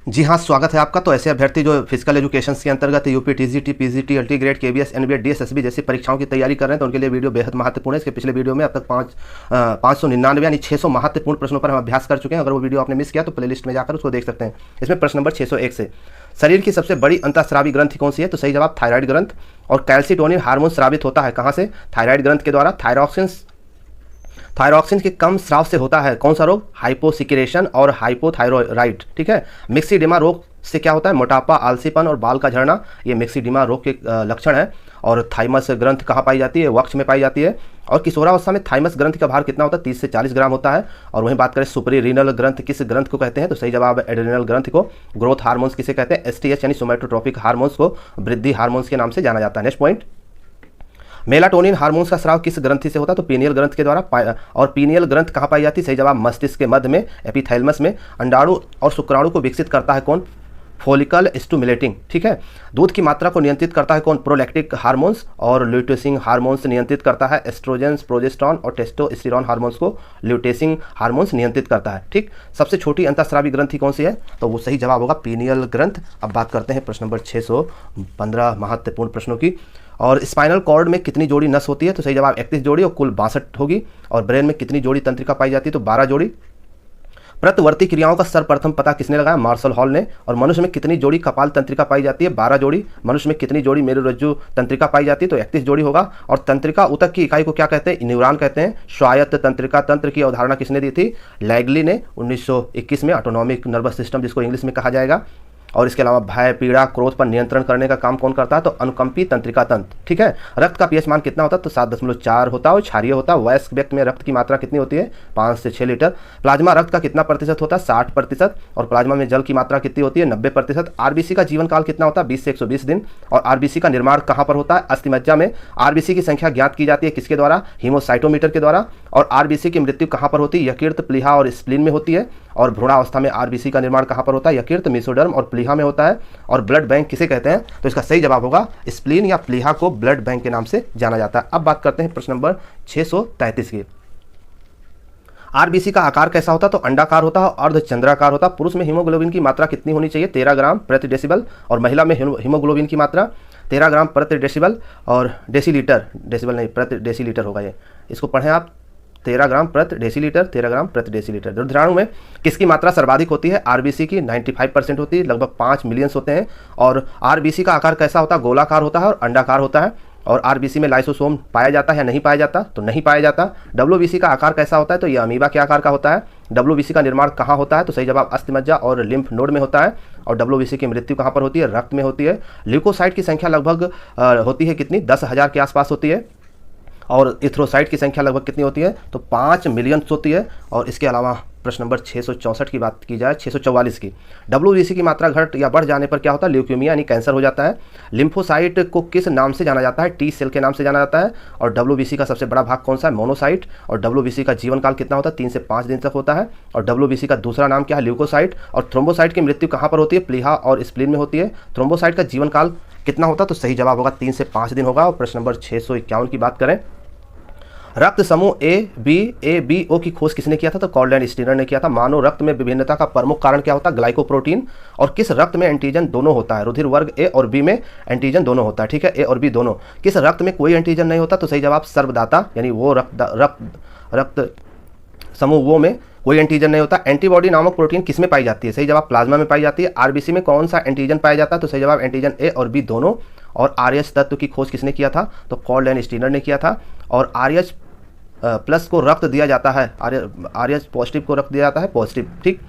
जी हाँ, स्वागत है आपका। तो ऐसे अभ्यर्थी जो फिजिकल एजुकेशन के अंतर्गत UP TGT, PGT, अल्टी grade, KVS, NBA, DSSB जैसी परीक्षाओं की तैयारी कर रहे हैं, तो उनके लिए वीडियो बेहद महत्वपूर्ण है। इसके पिछले वीडियो में अब तक 599 यानी 600 महत्वपूर्ण प्रश्नों पर हम अभ्यास कर चुके हैं। अगर वो वीडियो आपने मिस किया तो प्लेलिस्ट में जाकर उसको देख सकते हैं। इसमें प्रश्न नंबर 601 से शरीर की सबसे बड़ी अंतःस्रावी ग्रंथि कौन सी है? तो सही जवाब थायराइड ग्रंथ। और कैल्सिटोनिन हार्मोन स्रावित होता है कहाँ से? थायराइड ग्रंथ के द्वारा। थायरॉक्सिन के कम स्राव से होता है कौन सा रोग? हाइपोसिक्रेशन और हाइपोथायरॉइड। ठीक है। मिक्सिडिमा रोग से क्या होता है? मोटापा, आलसीपन और बाल का झड़ना, ये मिक्सिडिमा रोग के लक्षण है। और थाइमस ग्रंथ कहाँ पाई जाती है? वक्ष में पाई जाती है। और किशोरावस्था में थाइमस ग्रंथ का भार कितना होता है? 30 से 40 ग्राम होता है। और वहीं बात करें सुपरीरिनल ग्रंथ किस ग्रंथ को कहते हैं? तो सही जवाब है एड्रेनल ग्रंथ को। ग्रोथ हार्मोन्स किसे कहते हैं? एसटीएच यानी सोमैटोट्रोपिक हार्मोन्स को वृद्धि हार्मोन्स के नाम से जाना जाता है। नेक्स्ट पॉइंट, मेलाटोनिन हार्मोन्स का स्राव किस ग्रंथि से होता है? तो पीनियल ग्रंथ के द्वारा। और पीनियल ग्रंथ कहाँ पाई जाती है? सही जवाब मस्तिष्क के मध्य में, एपिथैलेमस में। अंडाणु और शुक्राणु को विकसित करता है कौन? Follicle stimulating. ठीक है। दूध की मात्रा को नियंत्रित करता है कौन? प्रोलैक्टिक हार्मोन्स। और ल्यूटेसिंग हार्मोन्स नियंत्रित करता है एस्ट्रोजेंस, प्रोजेस्टेरॉन और टेस्टोस्टेरोन हार्मोन्स को ल्यूटेसिंग हार्मोन्स नियंत्रित करता है। ठीक। सबसे छोटी अंतःस्रावी ग्रंथि कौन सी है? तो वो सही जवाब होगा पीनियल ग्रंथ। अब बात करते हैं प्रश्न नंबर 615 महत्वपूर्ण प्रश्नों की। और स्पाइनल कॉर्ड में कितनी जोड़ी नस होती है? तो सही जवाब 31 जोड़ी और कुल 62 होगी। और ब्रेन में कितनी जोड़ी तंत्रिका पाई जाती है? तो 12 जोड़ी। प्रत्वर्ती क्रियाओं का सर्वप्रथम पता किसने लगाया? मार्शल हॉल ने। और मनुष्य में कितनी जोड़ी कपाल तंत्रिका पाई जाती है? 12 जोड़ी। मनुष्य में कितनी जोड़ी मेरुरज्जु तंत्रिका पाई जाती है? तो 31 जोड़ी होगा। और तंत्रिका ऊतक की इकाई को क्या कहते हैं? न्यूरॉन कहते हैं। स्वायत्त तंत्रिका तंत्र की अवधारणा किसने दी थी? लैगली ने 1921 में। ऑटोनॉमिक नर्वस सिस्टम जिसको इंग्लिश में कहा जाएगा। और इसके अलावा भय, पीड़ा, क्रोध पर नियंत्रण करने का काम कौन करता है? तो अनुकंपी तंत्रिका तंत्र। ठीक है। रक्त का पीएच मान कितना होता है? तो 7.4 होता है और क्षारीय होता है। वयस्क व्यक्ति में रक्त की मात्रा कितनी होती है? 5 से 6 लीटर। प्लाज्मा रक्त का कितना प्रतिशत होता है? 60%। और प्लाज्मा में जल की मात्रा कितनी होती है? 90%। आरबीसी का जीवन काल कितना होता है? 20 से 120 दिन। और आरबीसी का निर्माण कहाँ पर होता है? अस्थिमज्जा में। आरबीसी की संख्या ज्ञात की जाती है किसके द्वारा? हीमोसाइटोमीटर के द्वारा। और आरबीसी की मृत्यु कहाँ पर होती है? यकृत, प्लीहा और स्प्लीन में होती है। और भ्रूणावस्था में आरबीसी का निर्माण कहाँ पर होता है? यकृत, मेसोडर्म और प्लीहा में होता है। और ब्लड बैंक किसे कहते हैं? तो इसका सही जवाब होगा स्प्लीन या प्लीहा को ब्लड बैंक के नाम से जाना जाता है। अब बात करते हैं प्रश्न नंबर 633 की। आरबीसी का आकार कैसा होता है? तो अंडाकार होता है, अर्धचंद्राकार होता है। पुरुष में हीमोग्लोबिन की मात्रा कितनी होनी चाहिए? 13 ग्राम प्रति डेसिबल। और महिला में हीमोग्लोबिन की मात्रा 13 ग्राम प्रति डेसिबल और डेसीलीटर, डेसिबल नहीं प्रति डेसीलीटर होगा ये, इसको पढ़ें आप। 13 ग्राम प्रति डेसीलीटर, 13 ग्राम प्रति डेसीलीटर। रुधिराणु में किसकी मात्रा सर्वाधिक होती है? आरबीसी की 95% होती है, लगभग 5 मिलियंस होते हैं। और आरबीसी का आकार कैसा होता है? गोलाकार होता है और अंडाकार होता है। और आरबीसी में लाइसोसोम पाया जाता है या नहीं पाया जाता? तो नहीं पाया जाता। डब्ल्यूबीसी का आकार कैसा होता है? तो ये अमीबा के आकार का होता है। डब्ल्यूबीसी का निर्माण कहाँ होता है? तो सही जवाब अस्थिमज्जा और लिम्फ नोड में होता है। और डब्ल्यूबीसी की मृत्यु कहाँ पर होती है? रक्त में होती है। ल्यूकोसाइट की संख्या लगभग होती है कितनी? 10,000 के आसपास होती है। और इथ्रोसाइट की संख्या लगभग कितनी होती है? तो 5 मिलियन होती है। और इसके अलावा प्रश्न नंबर 664 की बात की जाए, 644 की। डब्ल्यूबीसी की मात्रा घट या बढ़ जाने पर क्या होता है? ल्यूकेमिया यानी कैंसर हो जाता है। लिम्फोसाइट को किस नाम से जाना जाता है? टी सेल के नाम से जाना जाता है। और डब्ल्यूबीसी का सबसे बड़ा भाग कौन सा है? मोनोसाइट। और डब्ल्यूबीसी का जीवन काल कितना होता है? 3 से 5 दिन तक होता है। और डब्ल्यूबीसी का दूसरा नाम क्या है? ल्यूकोसाइट। और थ्रोम्बोसाइट की मृत्यु कहाँ पर होती है? प्लीहा और स्प्लीन में होती है। थ्रोम्बोसाइट का जीवन काल कितना होता है? तो सही जवाब होगा 3 से 5 दिन होगा। और प्रश्न नंबर 651 की बात करें, रक्त समूह ए बी ओ की खोज किसने किया था? तो कॉल्ड स्टीनर ने किया था। मानव रक्त में विभिन्नता का प्रमुख कारण क्या होता है? ग्लाइकोप्रोटीन। और किस रक्त में एंटीजन दोनों होता है? रुधिर वर्ग ए और बी में एंटीजन दोनों होता है। ठीक है, ए और बी दोनों। किस रक्त में कोई एंटीजन नहीं होता? तो सही जवाब सर्वदाता यानी वो रक्त समूह वो में कोई एंटीजन नहीं होता। एंटीबॉडी नामक प्रोटीन किसमें पाई जाती है? सही जवाब प्लाज्मा में पाई जाती है। आरबीसी में कौन सा एंटीजन पाया जाता है? तो सही जवाब एंटीजन ए और बी दोनों। और आरएच तत्व की खोज किसने किया था? तो कॉल्ड स्टीनर ने किया था। और आरएच प्लस को रक्त दिया जाता है, आरएच पॉजिटिव को रक्त दिया जाता है पॉजिटिव। ठीक।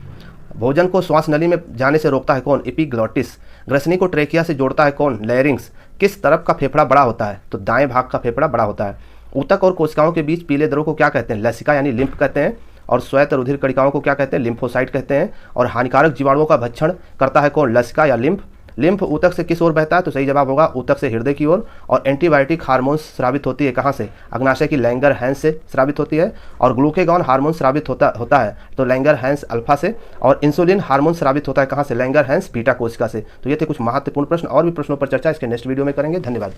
भोजन को श्वास नली में जाने से रोकता है कौन? एपिग्लॉटिस। ग्रसनी को ट्रेकिया से जोड़ता है कौन? लैरिंग्स। किस तरफ का फेफड़ा बड़ा होता है? तो दाएं भाग का फेफड़ा बड़ा होता है। ऊतक और कोशिकाओं के बीच पीले द्रव को क्या कहते हैं? लसिका यानी लिम्फ कहते हैं। और श्वेत रुधिर कणिकाओं को क्या कहते हैं? लिम्फोसाइट कहते हैं। और हानिकारक जीवाणुओं का भक्षण करता है कौन? लसिका या लिम्फ। लिम्फ ऊतक से किस ओर बहता है? तो सही जवाब होगा ऊतक से हृदय की ओर। और एंटीबायोटिक हार्मोन स्रावित होती है कहाँ से? अग्नाशय की लैंगर हैंस से स्रावित होती है। और ग्लूकेगॉन हार्मोन स्रावित होता है तो लैंगर हैंस अल्फा से। और इंसुलिन हार्मोन स्रावित होता है कहाँ से? लैंगर हैंस बीटा कोशिका से। तो ये थे कुछ महत्वपूर्ण प्रश्न। और भी प्रश्नों पर चर्चा इसके नेक्स्ट वीडियो में करेंगे। धन्यवाद।